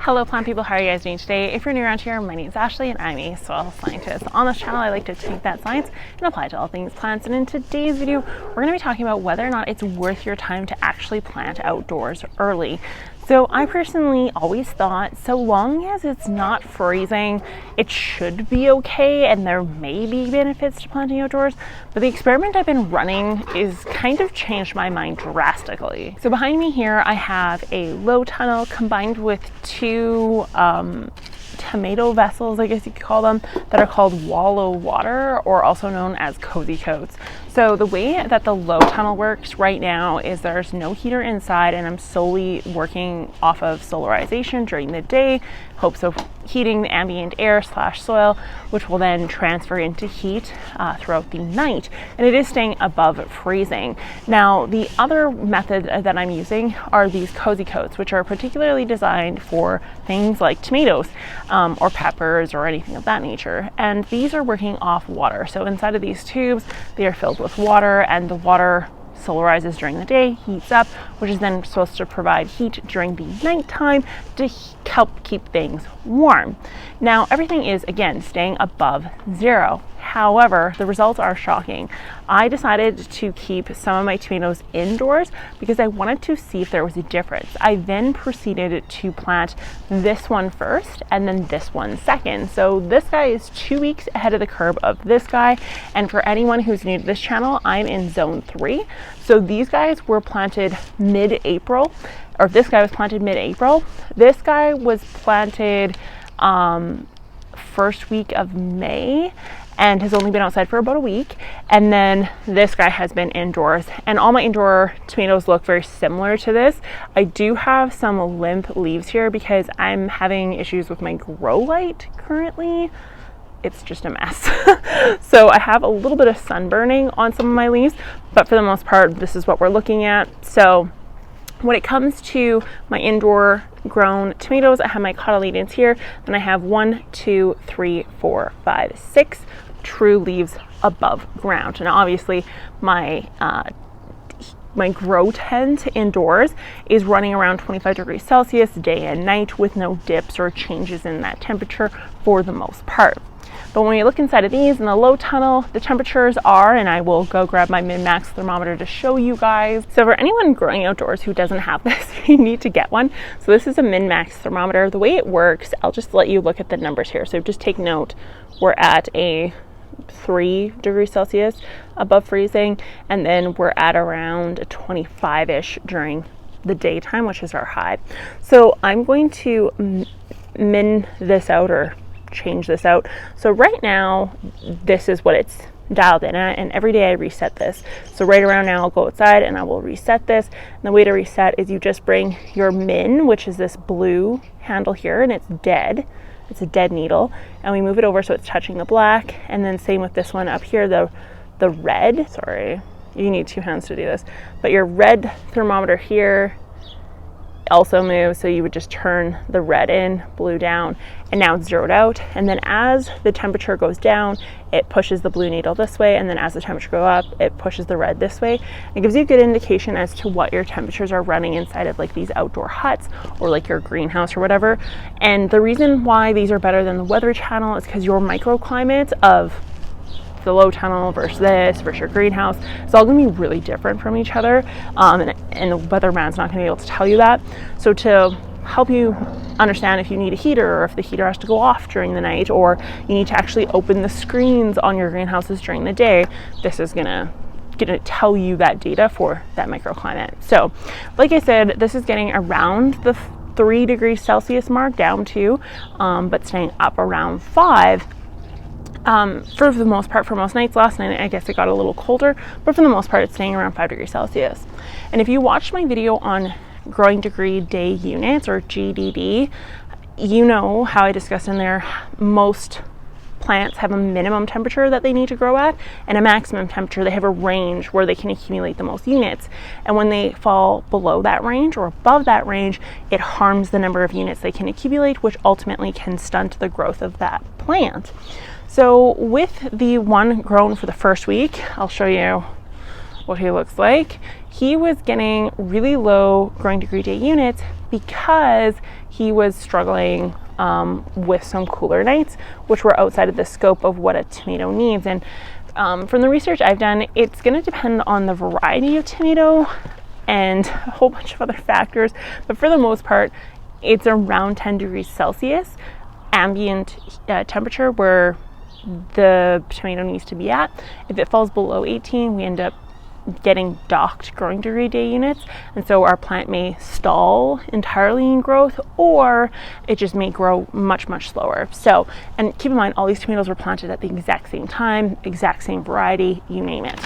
Hello plant people, how are you guys doing today? If you're new around here, my name is Ashley and I'm a soil scientist. On this channel, I like to take that science and apply it to all things plants. And in today's video, we're going to be talking about whether or not it's worth your time to actually plant outdoors early. So I personally always thought so long as it's not freezing, it should be okay, and there may be benefits to planting outdoors, but the experiment I've been running is kind of changed my mind drastically. So behind me here, I have a low tunnel combined with two tomato vessels, I guess you could call them, that are called wallow water, or also known as cozy coats. So the way that the low tunnel works right now is there's no heater inside, and I'm solely working off of solarization during the day, hopes of heating the ambient air / soil, which will then transfer into heat throughout the night, and it is staying above freezing. Now the other method that I'm using are these cozy coats, which are particularly designed for things like tomatoes or peppers or anything of that nature, and these are working off water. So inside of these tubes, they are filled with water, and the water solarizes during the day, heats up, which is then supposed to provide heat during the nighttime to help keep things warm. Now everything is again staying above zero. However, the results are shocking. I decided to keep some of my tomatoes indoors because I wanted to see if there was a difference. I then proceeded to plant this one first and then this one second. So this guy is 2 weeks ahead of the curve of this guy. And for anyone who's new to this channel, I'm in zone 3. So these guys were planted mid-April, or this guy was planted mid-April. This guy was planted first week of May and has only been outside for about a week. And then this guy has been indoors, and all my indoor tomatoes look very similar to this. I do have some limp leaves here because I'm having issues with my grow light currently. It's just a mess. So I have a little bit of sunburning on some of my leaves, but for the most part, this is what we're looking at. So when it comes to my indoor grown tomatoes, I have my cotyledons here. Then I have 1, 2, 3, 4, 5, 6 true leaves above ground. And obviously my grow tent indoors is running around 25 degrees Celsius day and night with no dips or changes in that temperature for the most part. But when you look inside of these in the low tunnel, the temperatures are, and I will go grab my min-max thermometer to show you guys. So for anyone growing outdoors who doesn't have this, you need to get one. So this is a min-max thermometer. The way it works, I'll just let you look at the numbers here. So just take note, we're at a 3 degrees Celsius above freezing, and then we're at around 25-ish during the daytime, which is our high. So I'm going to min this out, or change this out. So right now, this is what it's dialed in at, and every day I reset this. So right around now, I'll go outside and I will reset this. And the way to reset is you just bring your min, which is this blue handle here, and it's dead. It's a dead needle, and we move it over so it's touching the black. And then same with this one up here, the red. Sorry, you need 2 hands to do this, but your red thermometer here also moves, so you would just turn the red in, blue down, and now it's zeroed out. And then as the temperature goes down, it pushes the blue needle this way, and then as the temperature goes up, it pushes the red this way. It gives you a good indication as to what your temperatures are running inside of like these outdoor huts or like your greenhouse or whatever. And the reason why these are better than the Weather Channel is because your microclimate of the low tunnel versus this versus your greenhouse, it's all going to be really different from each other, and the weatherman's not going to be able to tell you that. So to help you understand if you need a heater, or if the heater has to go off during the night, or you need to actually open the screens on your greenhouses during the day, this is gonna tell you that data for that microclimate. So like I said, this is getting around the 3 degrees Celsius mark down to, but staying up around 5. For the most part, for most nights. Last night I guess it got a little colder, but for the most part it's staying around 5 degrees Celsius. And if you watched my video on growing degree day units, or GDD, you know how I discussed in there most plants have a minimum temperature that they need to grow at and a maximum temperature. They have a range where they can accumulate the most units, and when they fall below that range or above that range, it harms the number of units they can accumulate, which ultimately can stunt the growth of that plant. So with the one grown for the first week, I'll show you what he looks like. He was getting really low growing degree day units, because he was struggling with some cooler nights, which were outside of the scope of what a tomato needs. And from the research I've done, it's going to depend on the variety of tomato and a whole bunch of other factors, but for the most part, it's around 10 degrees Celsius ambient temperature where the tomato needs to be at. If it falls below 18, we end up getting docked growing degree day units, and so our plant may stall entirely in growth, or it just may grow much slower. So, and keep in mind, all these tomatoes were planted at the exact same time, exact same variety, you name it.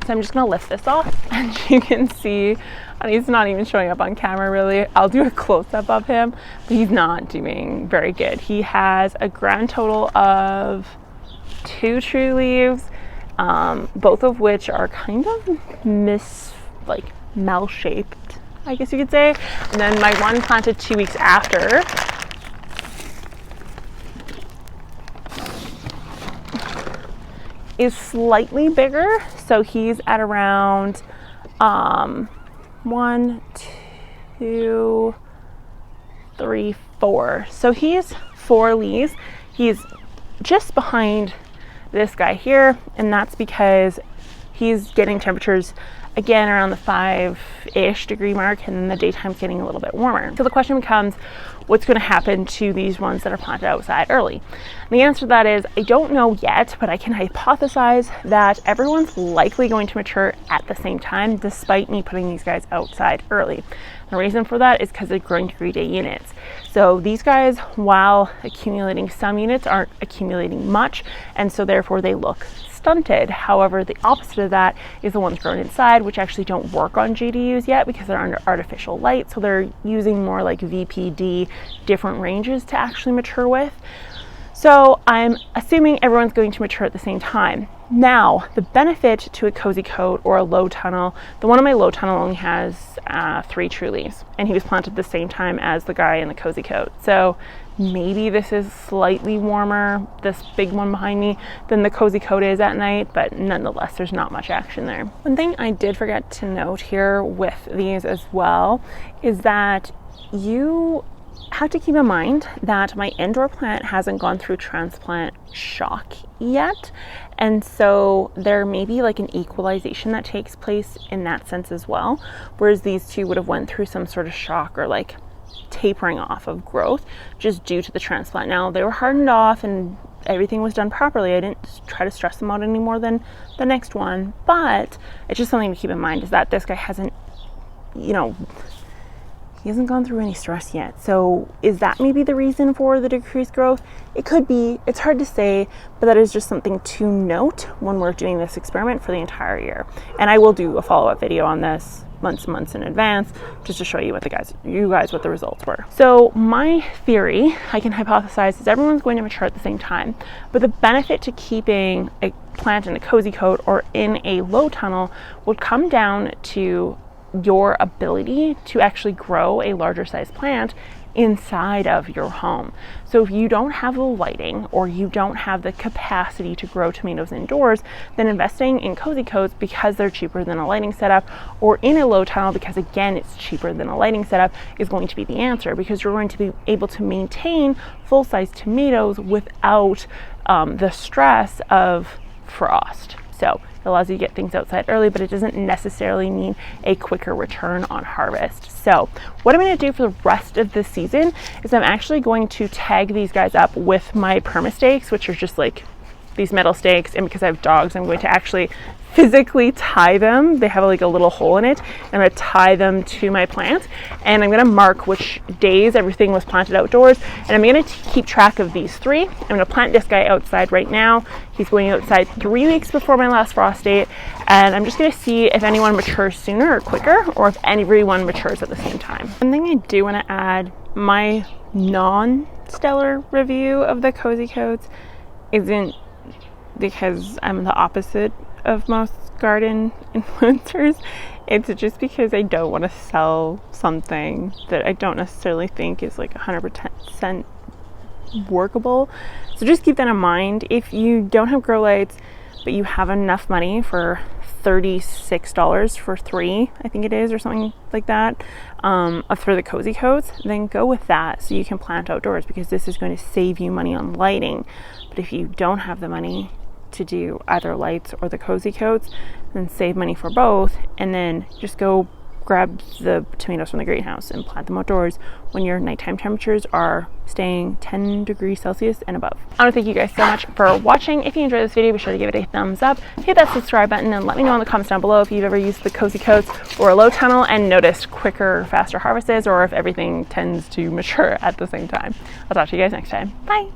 So I'm just going to lift this off, and you can see, and he's not even showing up on camera really. I'll do a close-up of him, but he's not doing very good. He has a grand total of 2 true leaves, both of which are kind of mal-shaped, I guess you could say. And then my one planted 2 weeks after is slightly bigger, so he's at around 1, 2, 3, 4. So he's 4 leaves. He's just behind this guy here, and that's because he's getting temperatures again around the 5-ish degree mark, and then the daytime's getting a little bit warmer. So the question becomes, what's going to happen to these ones that are planted outside early? And the answer to that is, I don't know yet, but I can hypothesize that everyone's likely going to mature at the same time, despite me putting these guys outside early. The reason for that is because of growing degree day units. So these guys, while accumulating some units, aren't accumulating much, and so therefore they look stunted. However, the opposite of that is the ones grown inside, which actually don't work on JDUs yet because they're under artificial light, so they're using more like VPD, different ranges to actually mature with. So I'm assuming everyone's going to mature at the same time. Now, the benefit to a cozy coat or a low tunnel, the one in my low tunnel only has 3 true leaves, and he was planted the same time as the guy in the cozy coat. So maybe this is slightly warmer, this big one behind me, than the cozy coat is at night, but nonetheless, there's not much action there. One thing I did forget to note here with these as well is that you have to keep in mind that my indoor plant hasn't gone through transplant shock yet, and so there may be like an equalization that takes place in that sense as well, whereas these two would have went through some sort of shock or like tapering off of growth just due to the transplant. Now, they were hardened off and everything was done properly. I didn't try to stress them out any more than the next one, but it's just something to keep in mind, is that this guy hasn't, you know, he hasn't gone through any stress yet. So is that maybe the reason for the decreased growth? It could be. It's hard to say, but that is just something to note when we're doing this experiment for the entire year. And I will do a follow-up video on this months in advance, just to show you what what the results were. So my theory, I can hypothesize, is everyone's going to mature at the same time, but the benefit to keeping a plant in a cozy coat or in a low tunnel would come down to your ability to actually grow a larger size plant inside of your home. So if you don't have the lighting or you don't have the capacity to grow tomatoes indoors, then investing in cozy coats, because they're cheaper than a lighting setup, or in a low tunnel because again it's cheaper than a lighting setup, is going to be the answer, because you're going to be able to maintain full-size tomatoes without the stress of frost. So it allows you to get things outside early, but it doesn't necessarily mean a quicker return on harvest. So what I'm going to do for the rest of the season is I'm actually going to tag these guys up with my perma stakes, which are just like these metal stakes, and because I have dogs, I'm going to actually physically tie them. They have like a little hole in it. I'm going to tie them to my plant, and I'm going to mark which days everything was planted outdoors, and I'm going to keep track of these 3. I'm going to plant this guy outside right now. He's going outside 3 weeks before my last frost date, and I'm just going to see if anyone matures sooner or quicker, or if everyone matures at the same time. One thing I do want to add, my non-stellar review of the cozy coats isn't because I'm the opposite of most garden influencers. It's just because I don't want to sell something that I don't necessarily think is like 100% workable. So just keep that in mind. If you don't have grow lights, but you have enough money for $36 for 3, I think it is, or something like that, for the cozy coats, then go with that so you can plant outdoors, because this is going to save you money on lighting. But if you don't have the money to do either lights or the cozy coats, then save money for both, and then just go grab the tomatoes from the greenhouse and plant them outdoors when your nighttime temperatures are staying 10 degrees Celsius and above. I want to thank you guys so much for watching. If you enjoyed this video, be sure to give it a thumbs up, hit that subscribe button, and let me know in the comments down below if you've ever used the cozy coats or a low tunnel and noticed quicker, faster harvests, or if everything tends to mature at the same time. I'll talk to you guys next time. Bye.